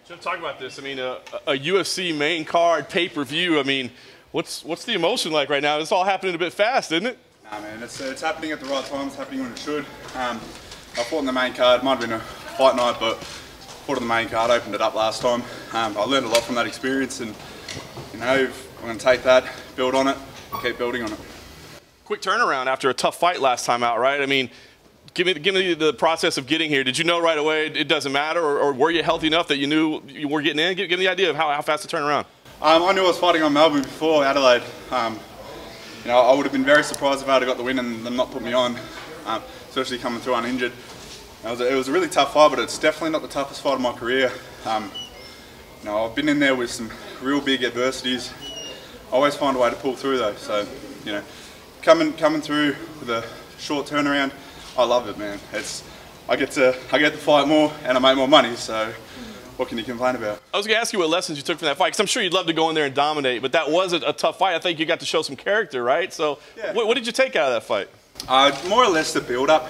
Jim, talk about this. I mean, a UFC main card pay-per-view. I mean, what's the emotion like right now? It's all happening a bit fast, isn't it? Nah, man, it's happening at the right time. It's happening when it should. I fought in the main card. Might have been a fight night, but fought in the main card. Opened it up last time. I learned a lot from that experience, and you know, I'm going to take that, build on it, and keep building on it. Quick turnaround after a tough fight last time out, right? I mean, give me the process of getting here. Did you know right away it doesn't matter, or were you healthy enough that you knew you were getting in? Give me the idea of how fast to turn around. I knew I was fighting on Melbourne before Adelaide. You know, I would have been very surprised if I had got the win and them not put me on, especially coming through uninjured. It was a really tough fight, but it's definitely not the toughest fight of my career. You know, I've been in there with some real big adversities. I always find a way to pull through though. So, you know, coming through with a short turnaround, I love it, man. I get to fight more and I make more money. So, what can you complain about? I was going to ask you what lessons you took from that fight, because I'm sure you'd love to go in there and dominate, but that was a tough fight. I think you got to show some character, right? So, yeah. What did you take out of that fight? More or less the build-up.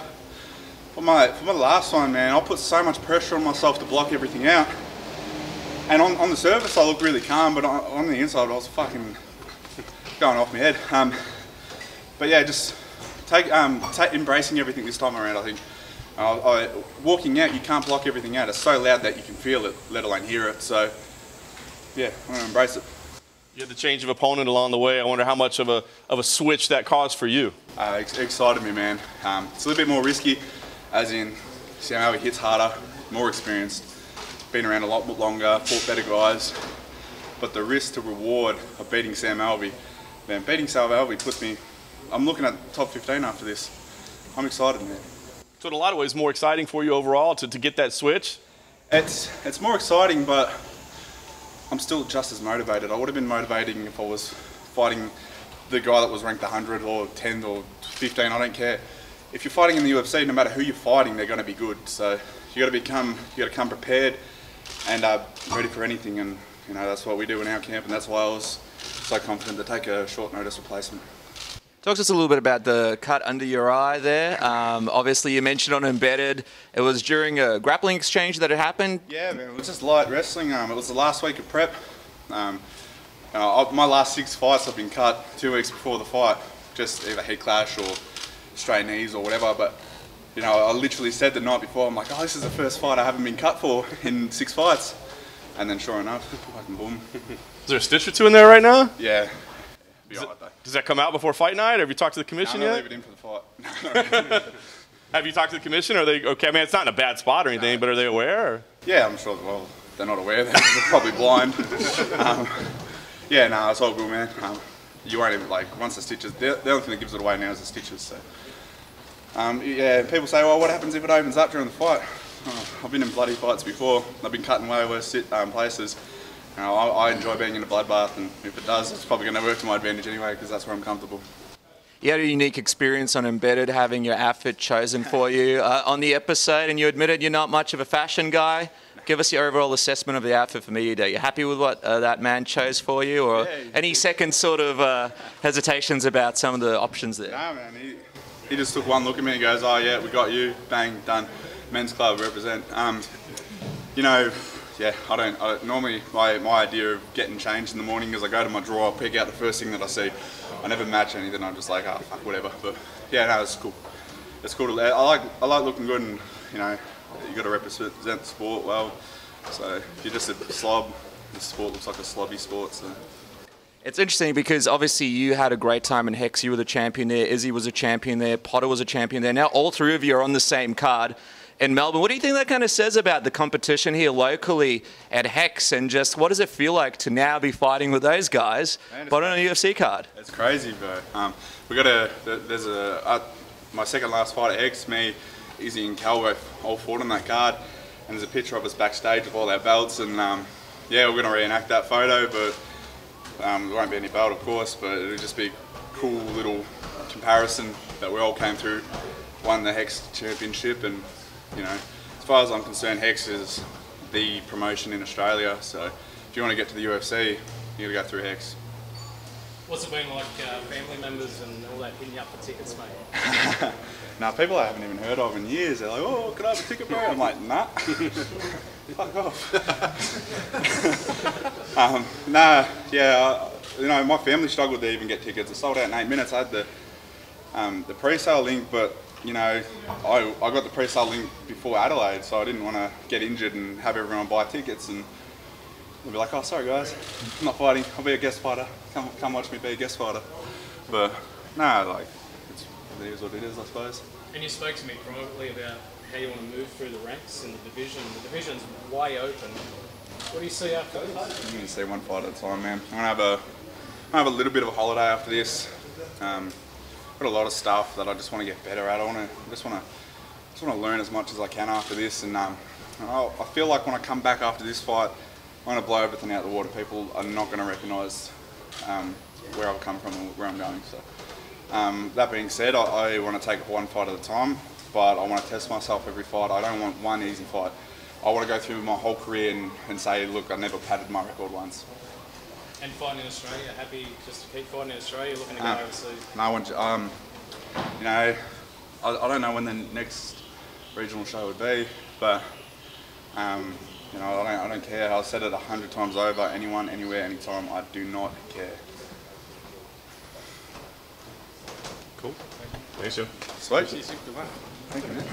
For my last one, man, I put so much pressure on myself to block everything out. And on the surface, I looked really calm, but on the inside, I was fucking going off my head. But yeah, just embracing everything this time around, I think. Walking out, you can't block everything out. It's so loud that you can feel it, let alone hear it. So, yeah, I'm going to embrace it. You had the change of opponent along the way. I wonder how much of a switch that caused for you. Excited me, man. It's a little bit more risky, as in, see how he hits harder, more experienced, been around a lot longer, fought better guys. But the risk to reward of beating Sam Alvey, man, beating Sam Alvey puts me, I'm looking at top 15 after this. I'm excited, man. So in a lot of ways, more exciting for you overall to get that switch? It's more exciting, but I'm still just as motivated. I would have been motivating if I was fighting the guy that was ranked 100 or 10 or 15, I don't care. If you're fighting in the UFC, no matter who you're fighting, they're going to be good. So you got to come prepared and ready for anything. And you know, that's what we do in our camp, and that's why I was so confident to take a short notice replacement. Talk to us a little bit about the cut under your eye there. Obviously, you mentioned on Embedded, it was during a grappling exchange that it happened. Yeah, man, it was just light wrestling. It was the last week of prep. My last 6 fights I've been cut 2 weeks before the fight, just either head clash or straight knees or whatever. But you know, I literally said the night before, I'm like, oh, this is the first fight I haven't been cut for in 6 fights. And then sure enough, fucking boom. Is there a stitch or two in there right now? Yeah. Does that come out before fight night? Have you talked to the commission yet? I'll leave it in for the fight. Have you talked to the commission? Are they okay? I mean, it's not in a bad spot or anything, but are they aware? Or? Yeah, I'm sure. Well, they're not aware. They're probably blind. Yeah, no, it's all good, man. You won't even, like, once the stitches, the only thing that gives it away now is the stitches. So, yeah, people say, well, what happens if it opens up during the fight? I've been in bloody fights before. I've been cut in way worse places. You know, I enjoy being in a bloodbath, and if it does, it's probably going to work to my advantage anyway, because that's where I'm comfortable. You had a unique experience on Embedded, having your outfit chosen for you on the episode, and you admitted you're not much of a fashion guy. Give us your overall assessment of the outfit for me today. You happy with what that man chose for you, or any second sort of hesitations about some of the options there? No, man. He just took one look at me and goes, oh yeah, we got you, bang, done. Men's club represent. You know, yeah, I don't normally, my idea of getting changed in the morning is I go to my drawer, I pick out the first thing that I see. I never match anything, I'm just like, oh, fuck, whatever. But yeah, no, it's cool. It's cool. I like looking good, and you know, you got to represent the sport well. So if you're just a slob, the sport looks like a slobby sport. So. It's interesting because obviously you had a great time in Hex. You were the champion there. Izzy was a champion there. Potter was a champion there. Now all 3 of you are on the same card in Melbourne. What do you think that kind of says about the competition here locally at Hex, and just what does it feel like to now be fighting with those guys, but on a UFC card? It's crazy, bro. There's my second last fight at Hex, me, Izzy and Cal both all fought on that card, and there's a picture of us backstage with all our belts, and yeah, we're going to reenact that photo, but there won't be any belt, of course, but it'll just be a cool little comparison that we all came through, won the Hex championship, and you know, as far as I'm concerned, Hex is the promotion in Australia. So if you want to get to the UFC, you got to go through Hex. What's it been like, family members and all that hitting you up for tickets, mate? Now, people I haven't even heard of in years, they're like, oh, can I have a ticket, bro? I'm like, nah. Fuck off. You know, my family struggled to even get tickets. It sold out in 8 minutes. I had the pre-sale link, but, you know, I got the pre-sale link before Adelaide, so I didn't want to get injured and have everyone buy tickets. And they'll be like, oh, sorry, guys, I'm not fighting. I'll be a guest fighter. Come watch me be a guest fighter. But, no, like, it is what it is, I suppose. And you spoke to me privately about how you want to move through the ranks in the division. The division's way open. What do you see after this? I'm going to see one fight at a time, man. I'm going to have a little bit of a holiday after this. Got a lot of stuff that I just want to get better at. I just want to learn as much as I can after this. And I feel like when I come back after this fight, I'm going to blow everything out of the water. People are not going to recognise where I've come from and where I'm going. So. That being said, I want to take it one fight at a time, but I want to test myself every fight. I don't want one easy fight. I want to go through my whole career and say, look, I never padded my record once. And fighting in Australia, happy just to keep fighting in Australia, looking to go overseas? No, I want to, you know, I don't know when the next regional show would be, but, you know, I don't care. I've said it 100 times over, anyone, anywhere, anytime, I do not care. Cool. Thanks, Joe. Sweet. Thank you, man.